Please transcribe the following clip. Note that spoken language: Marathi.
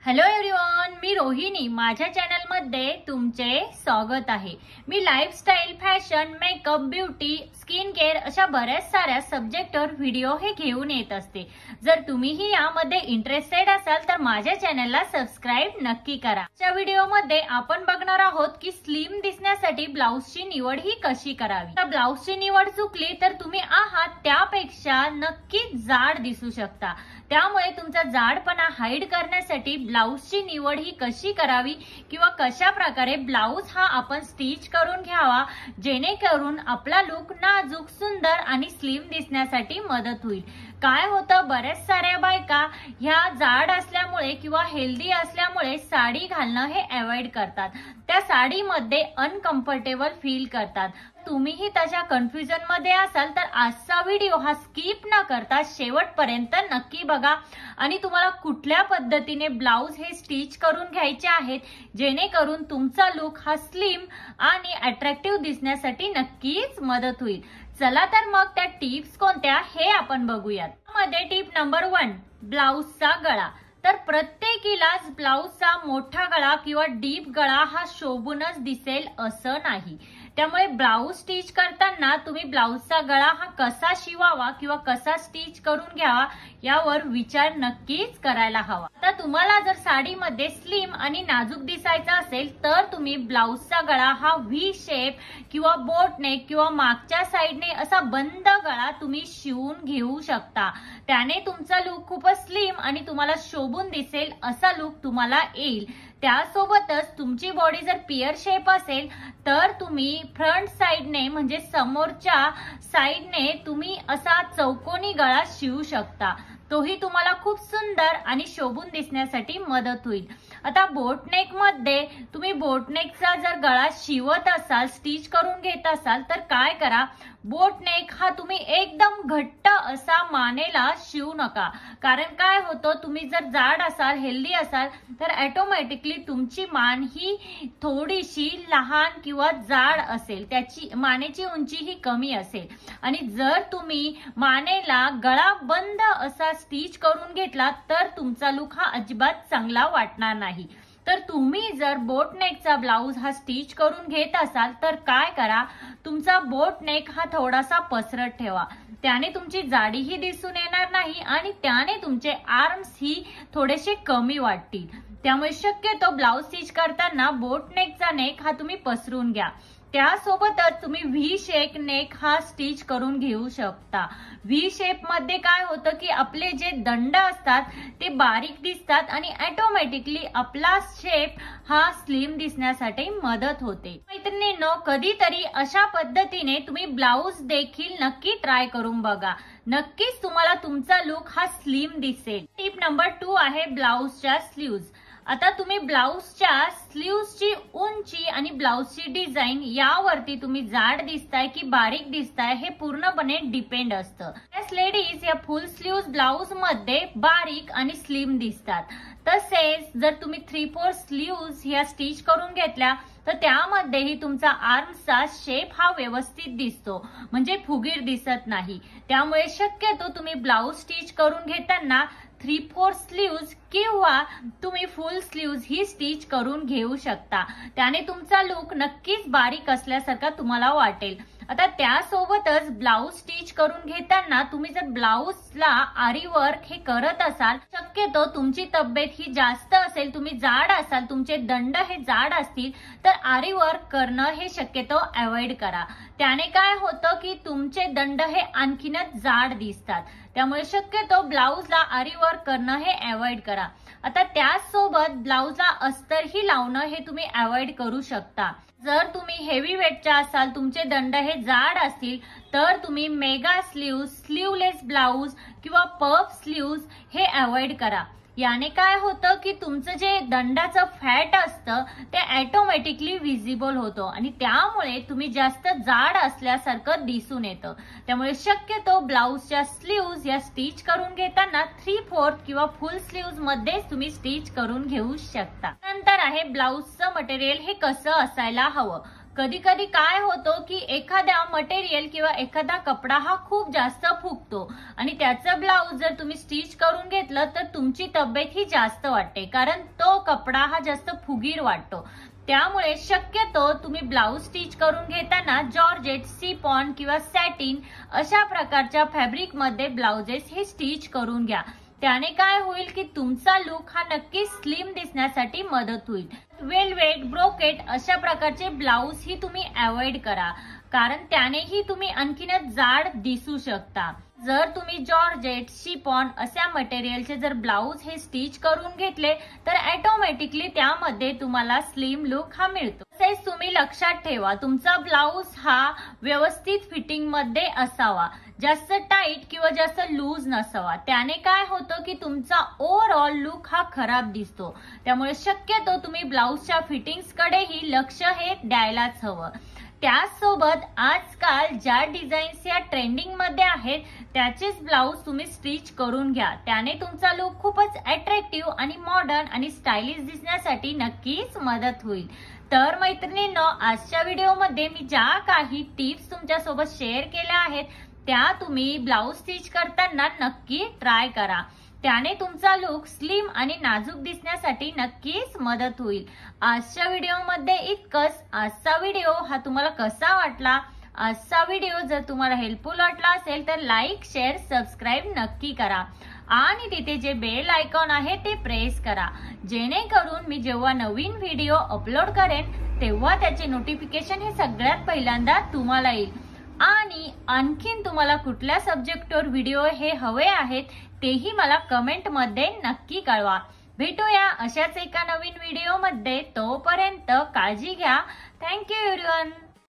हॅलो एव्हरीवन, मी रोहिणी. माझ्या चॅनल मध्ये तुमचे स्वागत आहे. मी lifestyle, fashion, makeup, beauty, skin care अशा बऱ्याच साऱ्या सब्जेक्टवर व्हिडिओ हे घेऊन येत असते. जर तुम्हीही यामध्ये इंटरेस्टेड असाल तर माझ्या चॅनलला सबस्क्राइब नक्की करा. आजच्या व्हिडिओमध्ये आपण बघणार आहोत की स्लिम दिसण्यासाठी ब्लाउजची निवड ही कशी करावी. तर ब्लाउजची निवड चुकली तर तुम्ही आहात त्यापेक्षा नक्कीच जाड दिसू शकता. त्यामुळे तुमचा जाडपणा हाईड करण्यासाठी ब्लाउजची निवड ही कशी करावी किंवा कशा प्रकारे ब्लाउज हा आपण स्टिच करून घ्यावा जेणेकरून आपला लुक नाजूक, सुंदर आणि स्लिम दिसण्यासाठी मदत होईल. काय होतं, बऱ्याच साऱ्या बायका ह्या जाड असल्यामुळे किंवा हेल्दी असल्यामुळे साडी घालणं हे अवॉइड करतात. त्या साडीमध्ये अनकम्फर्टेबल फील करतात. तुम्हीही त्याच्या कन्फ्युजन मध्ये असाल तर आजचा व्हिडिओ हा स्किप न करता शेवटपर्यंत नक्की बघा आणि तुम्हाला कुठल्या पद्धतीने ब्लाउज हे स्टिच करून घ्यायचे आहेत जेणेकरून तुमचा लुक हा स्लिम आणि अट्रॅक्टिव्ह दिसण्यासाठी नक्कीच मदत होईल. चला तर मग त्या टिप्स कोणत्या हे आपण बघूयात. मध्ये टिप नंबर 1, ब्लाउजचा गळा. तर प्रत्येकीलाच ब्लाउजचा मोठा गळा किंवा डीप गळा हा शोभूनच दिसेल असं नाही. त्यामुळे ब्लाउज स्टिच करताना तुम्ही ब्लाउजचा गळा हा कसा शिवावा किंवा कसा स्टिच करून घ्यावा यावर विचार नक्कीच करायला हवा. आता तुम्हाला जर साडीमध्ये स्लिम आणि नाजूक दिसायचं असेल तर तुम्ही ब्लाउजचा गळा हा व्ही शेप किंवा बोट नेक किंवा मागच्या साईडने असा बंद गळा तुम्ही शिवून घेऊ शकता. त्याने तुमचा लुक खूपच स्लिम आणि तुम्हाला शोभून दिसेल असा लुक तुम्हाला येईल. त्यासोबतच तुमची बॉडी जर पियर शेप असेल तर तुम्ही फ्रंट साइडने म्हणजे समोरच्या साइडने तुम्ही असा चौकोनी गळा शिवू शकता. तोही तुम्हाला खूप सुंदर आणि शोभून दिसण्यासाठी मदत होईल. आता बोटनेक मध्ये तुम्ही बोटनेकचा जर गळा शिवत असाल, स्टिच करून घेत असाल तर काय करा, बोटनेक हा तुम्ही एकदम घट्ट असा मानेला शिवू नका. कारण काय होतं, तुम्ही जर जाड असाल, हेल्दी असाल तर ऑटोमॅटिकली तुमची मान ही थोडीशी लहान किंवा जाड असेल, त्याची मानेची उंची ही कमी असेल. आणि जर तुम्ही मानेला गळा बंद असा स्टिच करून घेतला तर तुमचा लुक हा अजिबात चांगला वाटणार नाही. तर तुम्ही जर बोटनेकचा ब्लाउज हा स्टिच करून घेत असाल तर काय करा, तुमचा बोटनेक हा थोडासा पसरट ठेवा. त्याने तुमची जाडीही दिसून येणार नाही आणि त्याने तुमचे आर्म्स ही थोडेसे कमी वाटतील. त्यामुळे शक्यतो ब्लाउज स्टिच करताना बोटनेकचा नेक हा तुम्ही पसरून घ्या. त्यासोबतच तुम्ही व्ही शेप नेक हा स्टिच करून घेऊ शकता. व्ही शेप मध्ये काय होतं की आपले जे दंड असतात ते बारीक दिसतात आणि ऑटोमॅटिकली आपला शेप हा स्लिम दिसण्यासाठी मदत होते. मैत्रिणींनो, कधीतरी अशा पद्धतीने तुम्ही ब्लाउज देखील नक्की ट्राय करून बघा. नक्कीच तुम्हाला तुमचा लुक हा स्लिम दिसेल. टिप नंबर 2 आहे ब्लाउजच्या स्लीव्ज. आता तुम्ही ब्लाउजच्या स्लीव्सची उंची आणि ब्लाउजची डिझाईन यावरती तुम्ही जाड दिसताय की बारीक दिसताय हे पूर्णपणे डिपेंड असतं. लेडीज या फुल स्लीव्स ब्लाउज मध्ये बारीक आणि स्लिम दिसतात. तसेच जर तुम्ही 3/4 स्लीव्स ह्या स्टिच करून घेतल्या तर त्यामध्येही तुमचा आर्मचा शेप हा व्यवस्थित दिसतो, म्हणजे फुगीर दिसत नाही. त्यामुळे शक्यतो तुम्ही ब्लाउज स्टिच करून घेताना 3/4 स्लीव्स किंवा तुम्ही फुल स्लीव्स ही स्टिच करून घेऊ शकता. त्याने तुमचा लुक नक्कीच बारीक असल्यासारखा तुम्हाला वाटेल. आता त्यासोबतच ब्लाउज स्टिच करून घेताना तुम्ही जर ब्लाउजला आरी वर्क हे करत असाल, शक्यतो तुमची तब्येत ही जास्त असेल, तुम्ही जाड असाल, तुमचे दंड हे जाड असतील तर आरी वर्क करणं हे शक्यतो अवॉइड करा. त्याने काय होतं की तुमचे दंड हे आणखीनच जाड दिसतात. त्यामुळे शक्यतो ब्लाउजला आरी वर्क करणं हे अवॉइड करा. आता त्याचसोबत ब्लाउजला अस्तर ही लावणं हे तुम्ही अवॉइड करू शकता. जर तुम्ही हेवी वेटच्या असाल, तुमचे दंड हे जाड असतील तर तुम्ही मेगा स्लीव्ज, स्लीवलेस ब्लाउज किंवा पफ स्लीव्ज हे अवॉइड करा. याने काय होतं की तुमचं जे दंडाचं फॅट असतं ते ऑटोमॅटिकली व्हिजिबल होतं आणि त्यामुळे तुम्ही जास्त जाड असल्यासारखं दिसून येतं. त्यामुळे शक्यतो ब्लाउजच्या स्लीव्ज या स्टिच करून घेताना 3/4 किंवा फुल स्लीव्ज मध्ये तुम्ही स्टिच करून घेऊ शकता. नंतर आहे ब्लाउजचं मटेरियल हे कसं असायला हवं. कधी कधी काय होतं की एखाद्या मटेरियल किंवा एखादा कपडा हा खूप जास्त फुगतो आणि त्याचं ब्लाऊज जर तुम्ही स्टिच करून घेतलं तर तुमची तब्येत ही जास्त वाटते, कारण तो कपडा हा जास्त फुगीर वाटतो. त्यामुळे शक्यतो तुम्ही ब्लाऊज स्टिच करून घेताना जॉर्जेट, सिफॉन किंवा सॅटिन अशा प्रकारच्या फॅब्रिक मध्ये ब्लाउजेस हे स्टिच करून घ्या. त्याने काय होईल की तुमचा लुक हा नक्की स्लिम दिसण्यासाठी मदत होईल. वेलवेट, ब्रोकेट अशा प्रकारचे ब्लाऊज ही तुम्ही अवॉइड करा, कारण त्यानेही तुम्ही आणखीनच जाड दिसू शकता. जर तुम्ही जॉर्जेट, शिफॉन अशा मटेरियलचे जर ब्लाऊज हे स्टिच करून घेतले तर ऑटोमॅटिकली त्यामध्ये तुम्हाला स्लिम लुक हा मिळतो. तसेच तुम्ही लक्षात ठेवा, तुमचा ब्लाऊज हा व्यवस्थित फिटिंग मध्ये असावा, जास्त टाईट किंवा जास्त लूज नसावा. त्याने काय होतं की तुमचा ओव्हरऑल लुक हा खराब दिसतो. त्यामुळे शक्यतो तुम्ही ब्लाऊजच्या फिटिंग्स कडेही लक्ष हे द्यायलाच हवं. त्याचसोबत आजकाल ज्या डिझाईन्स या ट्रेंडिंग मध्ये आहेत त्याचेच ब्लाऊज तुम्ही स्टिच करून घ्या. त्याने तुमचा लुक खूपच अट्रॅक्टिव्ह आणि मॉडर्न आणि स्टायलिश दिसण्यासाठी नक्कीच मदत होईल. तर मैत्रिणींनो, आजच्या व्हिडिओमध्ये मी ज्या काही टिप्स तुमच्यासोबत शेअर केल्या आहेत त्या तुम्ही ब्लाऊज स्टिच करताना नक्की ट्राय करा. त्याने तुमचा लुक स्लिम आणि नाजूक दिसण्यासाठी नक्कीच मदत होईल. आजच्या व्हिडिओमध्ये इतकंच. आजचा व्हिडिओ हा तुम्हाला कसा वाटला? आजचा व्हिडिओ जर तुम्हाला हेल्पफुल वाटला असेल तर लाईक, शेअर, सबस्क्राईब नक्की करा आणि तिथे जे बेल आयकॉन आहे ते प्रेस करा, जेणेकरून मी जेव्हा नवीन व्हिडिओ अपलोड करेन तेव्हा त्याचे नोटिफिकेशन हे सगळ्यात पहिल्यांदा तुम्हाला येईल. आणि आणखीन तुम्हाला कुठल्या सब्जेक्टवर व्हिडिओ हे हवे आहेत तेही मला कमेंट मध्ये नक्की कळवा. भेटूया अशाच एका नवीन व्हिडिओ मध्ये. तोपर्यंत काळजी घ्या. Thank you everyone.